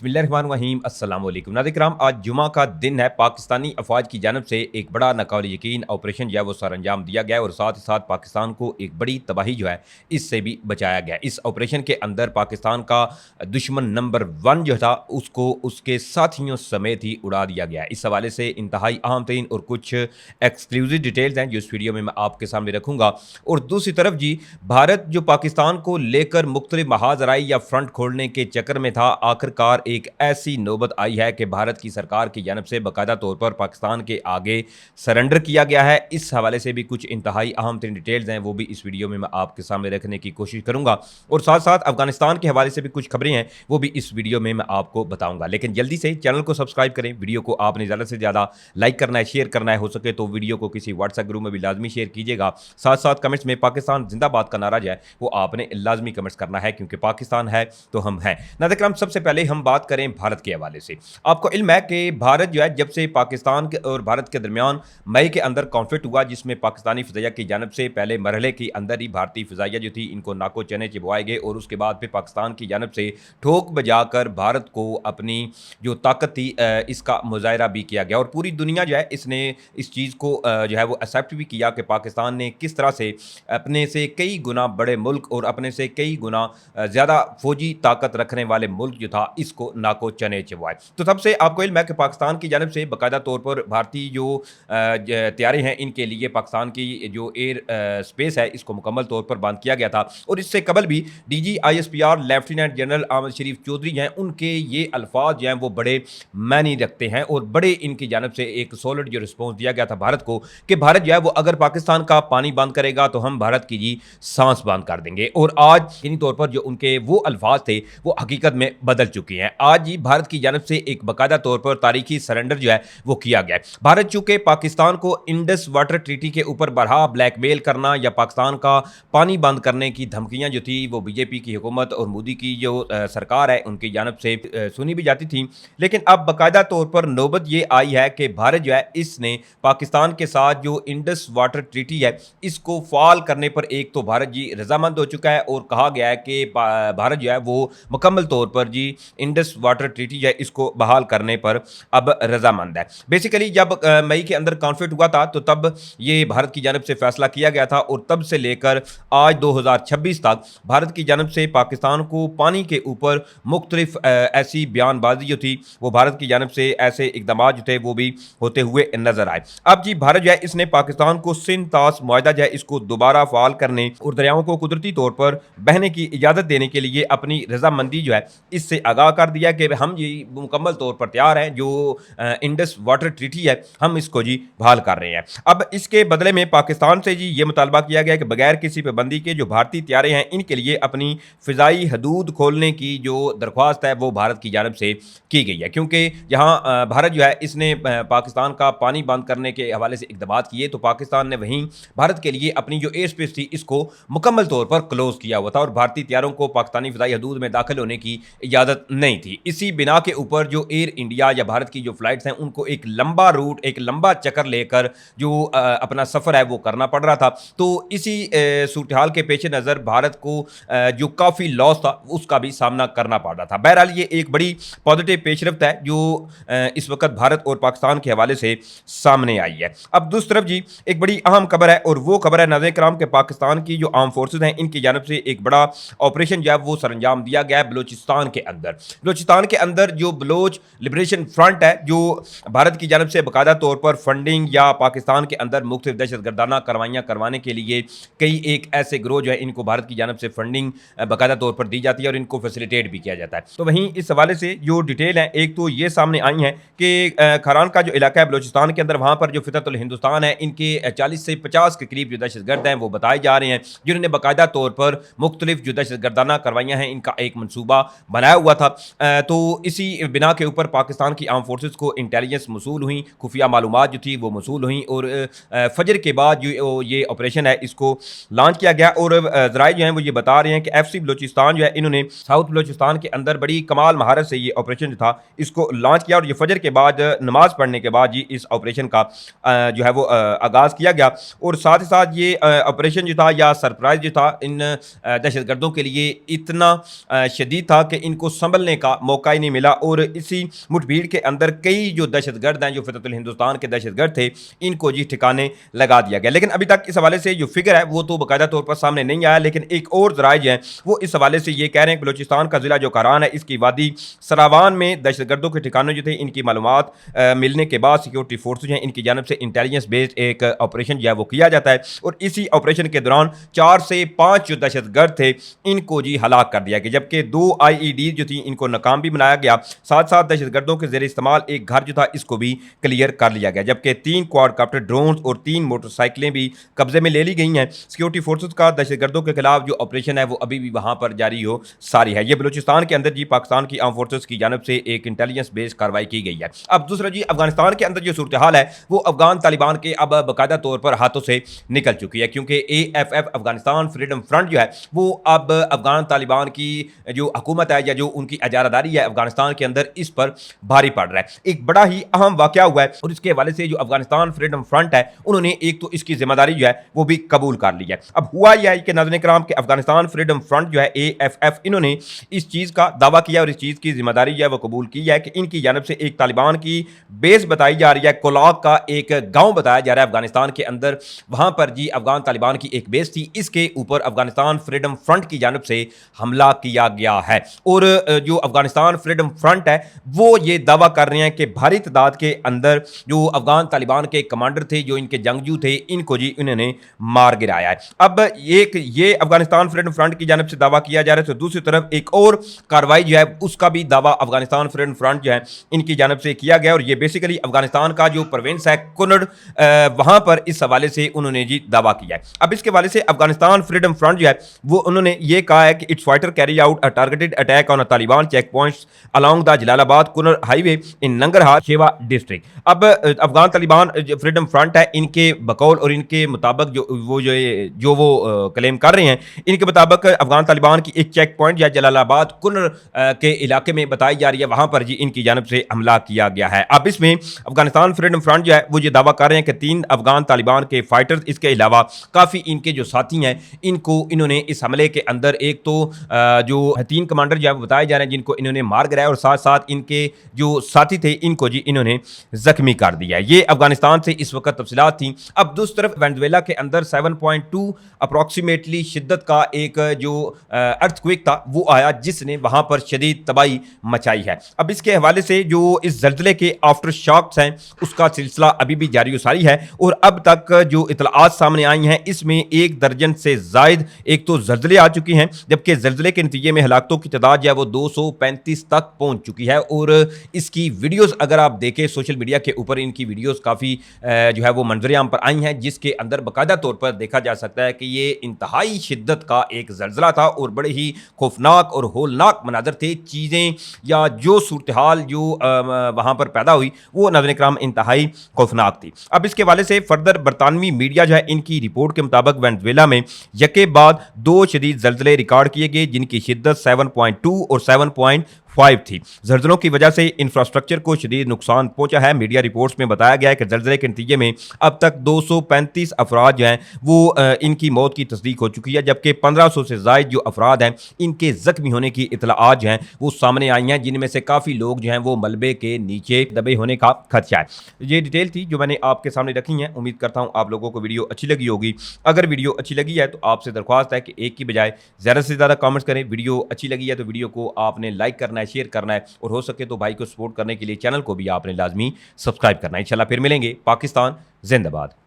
बिस्मिल्लाहिर्रहमानिर्रहीम अस्सलाम वालेकुम नाज़रीन, आज जुमा का दिन है। पाकिस्तानी अफवाज की जानब से एक बड़ा नाकाबिल यकीन ऑपरेशन जो है वो सर अंजाम दिया गया और साथ ही साथ पाकिस्तान को एक बड़ी तबाही जो है इससे भी बचाया गया। इस ऑपरेशन के अंदर पाकिस्तान का दुश्मन नंबर 1 जो था उसको उसके साथियों समेत ही उड़ा दिया गया। इस हवाले से इंतहाई अहम तरीन और कुछ एक्सक्लूसिव डिटेल्स हैं जो इस वीडियो में मैं आपके सामने रखूँगा। और दूसरी तरफ जी, भारत जो पाकिस्तान को लेकर मुख्तलिफ महाजराई या फ्रंट खोलने के चक्कर में था, आखिरकार एक ऐसी नौबत आई है कि भारत की सरकार की जानब से बाकायदा तौर पर पाकिस्तान के आगे सरेंडर किया गया है। इस हवाले से भी कुछ इंतहाई अहम तरीन डिटेल्स हैं, वो भी इस वीडियो में मैं आपके सामने रखने की कोशिश करूंगा। और साथ साथ अफगानिस्तान के हवाले से भी कुछ खबरें हैं, वो भी इस वीडियो में मैं आपको बताऊंगा। लेकिन जल्दी से चैनल को सब्सक्राइब करें, वीडियो को आपने ज़्यादा से ज़्यादा लाइक करना है, शेयर करना है, हो सके तो वीडियो को किसी व्हाट्सएप ग्रुप में भी लाजमी शेयर कीजिएगा। साथ साथ कमेंट्स में पाकिस्तान जिंदाबाद का नारा जो है वो आपने लाजमी कमेंट्स करना है, क्योंकि पाकिस्तान है तो हम हैं। नाज़रीन, सबसे पहले हम बात करें भारत के हवाले से। आपको इल्म है कि भारत जो है जब से पाकिस्तान के और भारत के दरमियान मई के अंदर कॉन्फ्लिक्ट हुआ, जिसमें पाकिस्तानी फ़िज़ाइया की जानब से पहले मरहले के अंदर ही भारतीय फ़िज़ाइया जो थी इनको नाको चने चिबवाए गए और उसके बाद फिर पाकिस्तान की जानब से ठोक बजाकर भारत को अपनी जो ताकत थी इसका मुजाहरा भी किया गया। और पूरी दुनिया जो है इसने इस चीज़ को जो है वो एक्सेप्ट भी किया कि पाकिस्तान ने किस तरह से अपने से कई गुना बड़े मुल्क और अपने से कई गुना ज़्यादा फौजी ताकत रखने वाले मुल्क जो था इसको नाको चने चबवाए। तो तब से आपको इल्म है कि पाकिस्तान की जानब से बाकायदा तौर पर भारतीय जो तैयारी हैं इनके लिए पाकिस्तान की जो एयर स्पेस है इसको मुकम्मल तौर पर बंद किया गया था। और इससे कबल भी DGISPR लेफ्टिनेंट जनरल आमिर शरीफ चौधरी हैं, उनके ये अल्फाज जो हैं वो बड़े मायने रखते हैं और बड़े इनकी जानब से एक सॉलिड जो रिस्पॉन्स दिया गया था भारत को कि भारत जो है वो अगर पाकिस्तान का पानी बंद करेगा तो हम भारत की जी सांस बंद कर देंगे। और आज इन्हीं तौर पर जो उनके वो अल्फाज थे वो हकीकत में बदल चुके हैं। आज ही भारत की जानब से एक बाकायदा तौर पर तारीखी सरेंडर जो है वो किया गया है। भारत चूंकि पाकिस्तान को इंडस वाटर ट्रीटी के ऊपर बरहा ब्लैकमेल करना या पाकिस्तान का पानी बंद करने की धमकियां जो थी वो बीजेपी की हुकूमत और मोदी की जो सरकार है उनकी जानब से सुनी भी जाती थी, लेकिन अब बाकायदा तौर पर नौबत ये आई है कि भारत जो है इसने पाकिस्तान के साथ जो इंडस वाटर ट्रीटी है इसको फाल करने पर एक तो भारत जी रजामंद हो चुका है और कहा गया है कि भारत जो है वो मुकम्मल तौर पर जी इंडस वाटर ट्रीटी जो है इसको बहाल करने पर अब रजामंद है। बेसिकली जब मई के अंदर कॉन्फ्लिक्ट हुआ था तो तब ये भारत की जानब से फैसला किया गया था और तब से लेकर आज 2026 तक भारत की जानब से पाकिस्तान को पानी के ऊपर मुख्तलिफ ऐसी बयानबाजी जो थी वो भारत की जानब से ऐसे इकदाम जो थे वो भी होते हुए नजर आए। अब जी भारत जो है इसने पाकिस्तान को सिंध तास मुआहदा जो है इसको दोबारा फाल करने और दरियाओं को कुदरती तौर पर बहने की इजाज़त देने के लिए अपनी रजामंदी जो है इससे आगाह कर दिया कि हम जी मुकम्मल तौर पर तैयार हैं, जो इंडस वाटर ट्रीटी है हम इसको जी बहाल कर रहे हैं। अब इसके बदले में पाकिस्तान से जी ये मुतालबा किया गया कि बगैर किसी पाबंदी के जो भारतीय तैयारे हैं इनके लिए अपनी फ़िज़ाई हदूद खोलने की जो दरख्वास्त है वो भारत की जानब से की गई है, क्योंकि यहाँ भारत जो है इसने पाकिस्तान का पानी बंद करने के हवाले से इक़दाम किए तो पाकिस्तान ने वहीं भारत के लिए अपनी जो एयर स्पेस थी इसको मुकम्मल तौर पर क्लोज किया हुआ था और भारतीय तैयारों को पाकिस्तानी फ़िज़ाई हदूद में दाखिल होने की इजाज़त नहीं थी। इसी बिना के ऊपर जो एयर इंडिया या भारत की जो फ्लाइट्स हैं उनको एक लंबा रूट, एक लंबा चक्कर लेकर जो अपना सफ़र है वो करना पड़ रहा था। तो इसी सूरत हाल के पेश नज़र भारत को जो काफ़ी लॉस था उसका भी सामना करना पड़ रहा था। बहरहाल ये एक बड़ी पॉजिटिव पेशरफ्त है जो इस वक्त भारत और पाकिस्तान के हवाले से सामने आई है। अब दूसरी तरफ जी एक बड़ी अहम खबर है और वो खबर है नाज़रीन कराम के पाकिस्तान की जो आर्म फोर्सेज हैं इनकी जानब से एक बड़ा ऑपरेशन जो है वो सरंजाम दिया गया है बलोचिस्तान के अंदर। बलोचिस्तान के अंदर जो बलोच लिबरेशन फ्रंट है जो भारत की जानब से बाकायदा तौर पर फंडिंग या पाकिस्तान के अंदर मुख्तलिफ दहशतगर्दाना कार्रवाइयाँ करवाने के लिए कई एक ऐसे ग्रोह जो है इनको भारत की जानब से फंडिंग बाकायदा तौर पर दी जाती है और इनको फैसिलिटेट भी किया जाता है। तो वहीं इस हवाले से जो डिटेल है एक तो ये सामने आई है कि खरान का जो इलाका है बलोचिस्तान के अंदर वहाँ पर जो फितरतुल हिंदुस्तान है इनके 40 से 50 के करीब जो दहशतगर्द हैं वो बताए जा रहे हैं, जिन्होंने बाकायदा तौर पर मुख्तलिफ जो दहशतगर्दाना कार्रवाइयाँ हैं इनका एक मनसूबा बनाया हुआ था। तो इसी बिना के ऊपर पाकिस्तान की आर्म फोर्सेस को इंटेलिजेंस मसूल हुई, खुफिया मालूमात जो थी वो मसूल हुई और फजर के बाद जो ये ऑपरेशन है इसको लॉन्च किया गया। और ज़राए जो हैं वो ये बता रहे हैं कि FC बलोचिस्तान जो है इन्होंने साउथ बलोचिस्तान के अंदर बड़ी कमाल महारत से ये ऑपरेशन जो था इसको लॉन्च किया और ये फजर के बाद नमाज पढ़ने के बाद जी इस ऑपरेशन का जो है वो आगाज़ किया गया। और साथ ही साथ ये ऑपरेशन जो था या सरप्राइज जो था इन दहशतगर्दों के लिए इतना शदीद था कि इनको संभलने का मौका ही नहीं मिला और इसी मुठभेड़ के अंदर कई जो दहशतगर्द हैं, जो फतहुल हिंदुस्तान के दहशतगर्द थे, इनको जी ठिकाने लगा दिया गया। लेकिन अभी तक इस हवाले से जो फिगर है वो तो बाकायदा तौर पर सामने नहीं आया, लेकिन एक और जराइज हैं वो इस हवाले से ये कह रहे हैं कि बलूचिस्तान का जिला जो कारान है, इसकी वादी सरावान में दहशतगर्दों के ठिकाने जो थे, इनकी मालूमात मिलने के बाद सिक्योरिटी फोर्सेज हैं, इनकी जानब से इंटेलिजेंस बेस्ड एक ऑपरेशन जो है वो किया जाता है और इसी ऑपरेशन के दौरान 4 से 5 जो दहशतगर्द थे इनको जी हलाक कर दिया गया, जबकि 2 IED जो थी इनको नाकाम भी बनाया गया। साथ साथ दहशतगर्दों के जेर इस्तेमाल एक घर जो था इसको भी क्लियर कर लिया गया, जबकि 3 क्वाडकॉप्टर ड्रोन और 3 मोटरसाइकिलें भी कब्जे में ले ली गई हैं। सिक्योरिटी फोर्सेज का दहशतगर्दों के खिलाफ जो ऑपरेशन है वो अभी भी वहां पर जारी हो सारी है। ये बलूचिस्तान के अंदर जी पाकिस्तान की आर्म फोर्सेज की जानब से एक इंटेलिजेंस बेस्ड कार्रवाई की गई है। अब दूसरा जी अफगानिस्तान के अंदर जो सूरत हाल है वो अफगान तालिबान के अब बाकायदा तौर पर हाथों से निकल चुकी है, क्योंकि AFF अफगानिस्तान फ्रीडम फ्रंट जो है वो अब अफगान तालिबान की जो हुकूमत है या जो उनकी इजारादारी है अफगानिस्तान के अंदर, इस पर भारी पड़ रहा है। एक बड़ा ही अहम वाकया हुआ है और इसके हवाले से जो अफगानिस्तान फ्रीडम फ्रंट है उन्होंने एक तो इसकी जिम्मेदारी जो है वो भी कबूल कर ली है। अब हुआ यह है कि नाज़रीन किराम के अफगानिस्तान फ्रीडम फ्रंट जो है AFF, इन्होंने इस चीज़ का दावा किया और इस चीज़ की जिम्मेदारी जो है वो कबूल की है कि इनकी जानब से एक तालिबान की बेस बताई जा रही है, कोलाक का एक गांव बताया जा रहा है अफगानिस्तान के अंदर, वहां पर जी अफगान तालिबान की एक बेस थी, इसके ऊपर अफगानिस्तान फ्रीडम फ्रंट की जानब से हमला किया गया है। और जो अफगानिस्तान फ्रीडम फ्रंट है वो ये दावा कर रहे हैं कि भारी तादाद के अंदर जो अफगान तालिबान के कमांडर थे, जो इनके जंगजू थे, इनको जी इन्होंने मार गिराया है। अब एक ये अफगानिस्तान फ्रीडम फ्रंट की जानब से दावा किया जा रहा है, तो दूसरी तरफ एक और कार्रवाई जो है उसका भी दावा अफगानिस्तान फ्रीडम फ्रंट जो है इनकी जानब से किया गया और ये बेसिकली अफगानिस्तान का जो प्रोविंस है कुनड़, वहां पर इस हवाले से उन्होंने जी दावा किया है। अब इसके हवाले से अफगानिस्तान फ्रीडम फ्रंट जो है वो उन्होंने ये कहा है कि it's fighter carry out a targeted attack on a Taliban checkpoints along the Jalalabad Kunar highway in Nangarhar Shewa district. अब अफगान तालिबान फ्रीडम फ्रंट है, इनके बकौल और इनके मुताबिक जो वो क्लेम कर रहे हैं, इनके मुताबिक अफगान तालिबान की एक चेक पॉइंट या जलालाबाद कुनड़ के इलाके में बताई जा रही है, वहां पर जी इनकी जानब से हमला किया गया है। अब इसमें अफगानिस्तान फ्रीडम फ्रंट जो है वो ये दावा कर रहे हैं कि 3 अफगान तालिबान के फाइटर्स, इसके अलावा काफ़ी इनके जो साथी हैं, इनको इन्होंने इस हमले के अंदर एक तो जो 3 कमांडर जो है बताए जा रहे हैं जिनको इन्होंने मार गिराया और साथ साथ इनके जो साथी थे इनको जी इन्होंने जख्मी कर दिया है। ये अफगानिस्तान से इस वक्त तफसीलात थी। अब दूसरी तरफ वेनेजुएला के अंदर 7.2 अप्रॉक्सीमेटली शिद्दत का एक जो अर्थक्वेक था वो आया, जिसने वहां पर शदीद तबाही मचाई है। अब इसके हवाले से जो इस जल्जले के आफ्टर शॉक्स हैं उसका सिलसिला अभी भी जारी सारी है और अब तक जो इतलात सामने आई हैं इसमें 1 दर्जन से जायद एक तो जल्जले आ चुकी हैं, जबकि जल्जले के नतीजे में हलाकतों की तादाद जो है वो 235 तक पहुंच चुकी है। और इसकी वीडियोस अगर आप देखें सोशल मीडिया के ऊपर, इनकी वीडियोस काफ़ी जो है वो मंजर-ए-आम पर आई हैं, जिसके अंदर बाकायदा तौर पर देखा जा सकता है कि ये इंतहाई शिद्दत का एक जल्जला था और बड़े ही खौफनाक और होलनाक मनाजर थे। चीज़ें या जो सूरत हाल जो वहाँ पर पैदा हुई वो नाज़रीन किराम इंतहाई खौफनाक थी। अब इसके वाले से फर्दर बरतानवी मीडिया जो है इनकी रिपोर्ट के मुताबिक वेनेजुएला में यके बाद 2 शदीद जल्जले रिकॉर्ड किए गए, जिनकी शिद्दत 7.2 और 7.5 थी। जल्जलों की वजह से इंफ्रास्ट्रक्चर को शदीद नुकसान पहुंचा है। मीडिया रिपोर्ट्स में बताया गया है कि जल्जले के नतीजे में अब तक 235 अफराद जो हैं वो इनकी मौत की तस्दीक हो चुकी है, जबकि 1500 से ज़ायद जो अफराद हैं इनके ज़ख्मी होने की इतलाआत जो हैं वो सामने आई हैं, जिनमें से काफ़ी लोग जो हैं वो मलबे के नीचे दबे होने का खदशा है। ये डिटेल थी जो मैंने आपके सामने रखी हैं। उम्मीद करता हूँ आप लोगों को वीडियो अच्छी लगी होगी। अगर वीडियो अच्छी लगी है तो आपसे दरख्वास्त है कि एक की बजाय ज़्यादा से ज़्यादा कमेंट्स करें। वीडियो अच्छी लगी है तो वीडियो को आपने लाइक करना है, शेयर करना है और हो सके तो भाई को सपोर्ट करने के लिए चैनल को भी आपने लाजमी सब्सक्राइब करना है। इंशाल्लाह फिर मिलेंगे। पाकिस्तान जिंदाबाद।